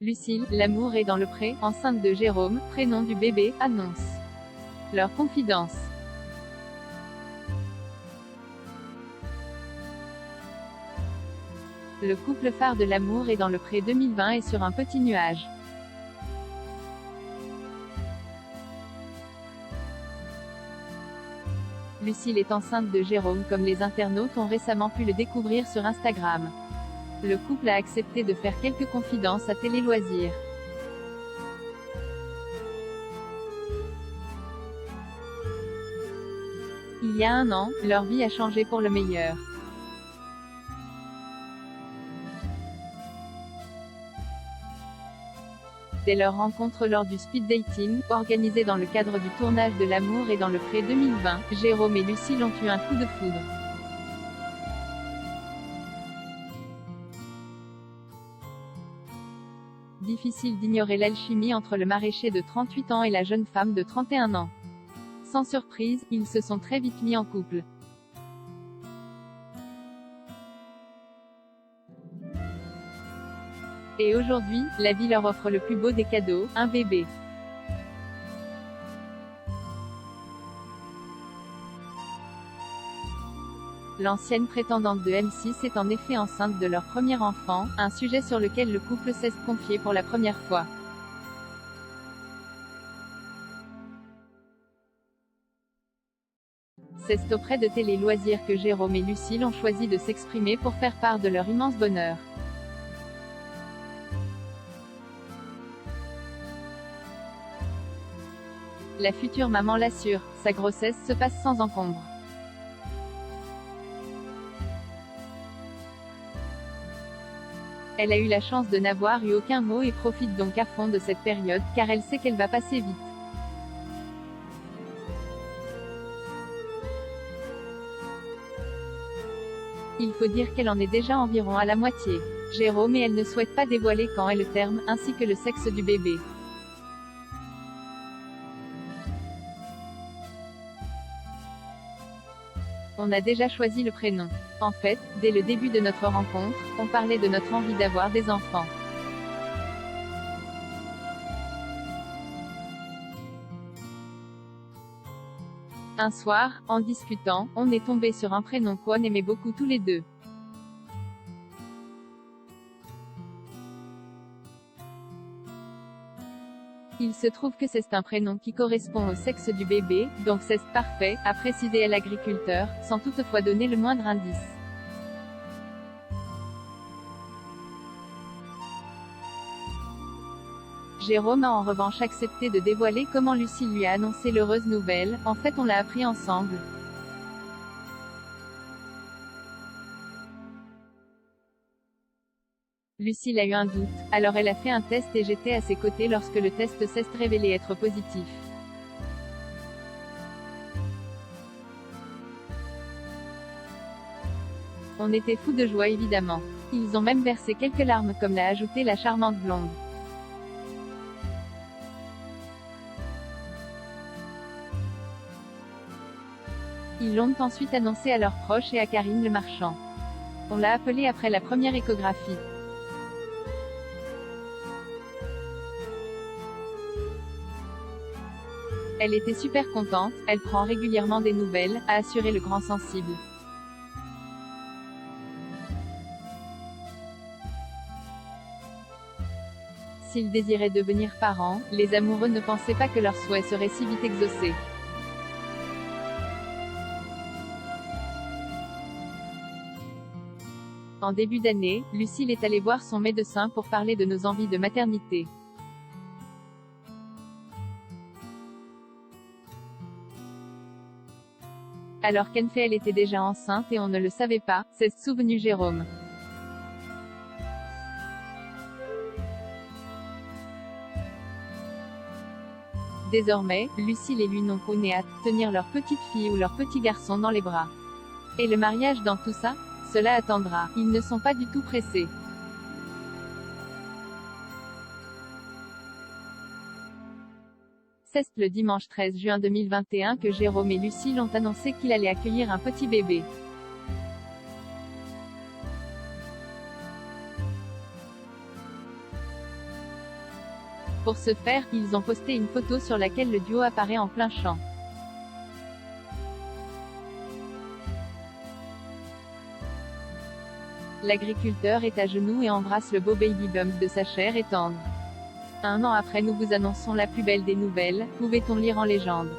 Lucille, l'amour est dans le pré, enceinte de Jérôme, prénom du bébé, annonce leur confidence. Le couple phare de l'amour est dans le pré 2020 et sur un petit nuage. Lucille est enceinte de Jérôme comme les internautes ont récemment pu le découvrir sur Instagram. Le couple a accepté de faire quelques confidences à Télé Loisirs. Il y a un an, leur vie a changé pour le meilleur. Dès leur rencontre lors du speed dating, organisé dans le cadre du tournage de L'amour est dans le pré 2020, Jérôme et Lucille ont eu un coup de foudre. Difficile d'ignorer l'alchimie entre le maraîcher de 38 ans et la jeune femme de 31 ans. Sans surprise, ils se sont très vite mis en couple. Et aujourd'hui, la vie leur offre le plus beau des cadeaux, un bébé. L'ancienne prétendante de M6 est en effet enceinte de leur premier enfant, un sujet sur lequel le couple s'est confié pour la première fois. C'est auprès de Télé Loisirs que Jérôme et Lucille ont choisi de s'exprimer pour faire part de leur immense bonheur. La future maman l'assure, sa grossesse se passe sans encombre. Elle a eu la chance de n'avoir eu aucun mot et profite donc à fond de cette période, car elle sait qu'elle va passer vite. Il faut dire qu'elle en est déjà environ à la moitié. Jérôme et elle ne souhaitent pas dévoiler quand est le terme, ainsi que le sexe du bébé. On a déjà choisi le prénom. En fait, dès le début de notre rencontre, on parlait de notre envie d'avoir des enfants. Un soir, en discutant, on est tombé sur un prénom qu'on aimait beaucoup tous les deux. Il se trouve que c'est un prénom qui correspond au sexe du bébé, donc c'est parfait, a précisé l'agriculteur, sans toutefois donner le moindre indice. Jérôme a en revanche accepté de dévoiler comment Lucille lui a annoncé l'heureuse nouvelle. En fait, on l'a appris ensemble. Lucille a eu un doute, alors elle a fait un test et j'étais à ses côtés lorsque le test s'est révélé être positif. On était fous de joie évidemment. Ils ont même versé quelques larmes comme l'a ajouté la charmante blonde. Ils l'ont ensuite annoncé à leurs proches et à Karine Le Marchand. On l'a appelée après la première échographie. Elle était super contente, elle prend régulièrement des nouvelles, a assuré le grand sensible. S'ils désiraient devenir parents, les amoureux ne pensaient pas que leur souhait serait si vite exaucé. En début d'année, Lucille est allée voir son médecin pour parler de nos envies de maternité. Alors qu'en fait elle était déjà enceinte et on ne le savait pas, s'est souvenu Jérôme. Désormais, Lucille et lui n'ont qu'une hâte, tenir leur petite fille ou leur petit garçon dans les bras. Et le mariage dans tout ça? Cela attendra, ils ne sont pas du tout pressés. C'est le dimanche 13 juin 2021 que Jérôme et Lucille ont annoncé qu'il allait accueillir un petit bébé. Pour ce faire, ils ont posté une photo sur laquelle le duo apparaît en plein champ. L'agriculteur est à genoux et embrasse le beau baby bump de sa chair et tendre. Un an après, nous vous annonçons la plus belle des nouvelles, pouvait-on lire en légende.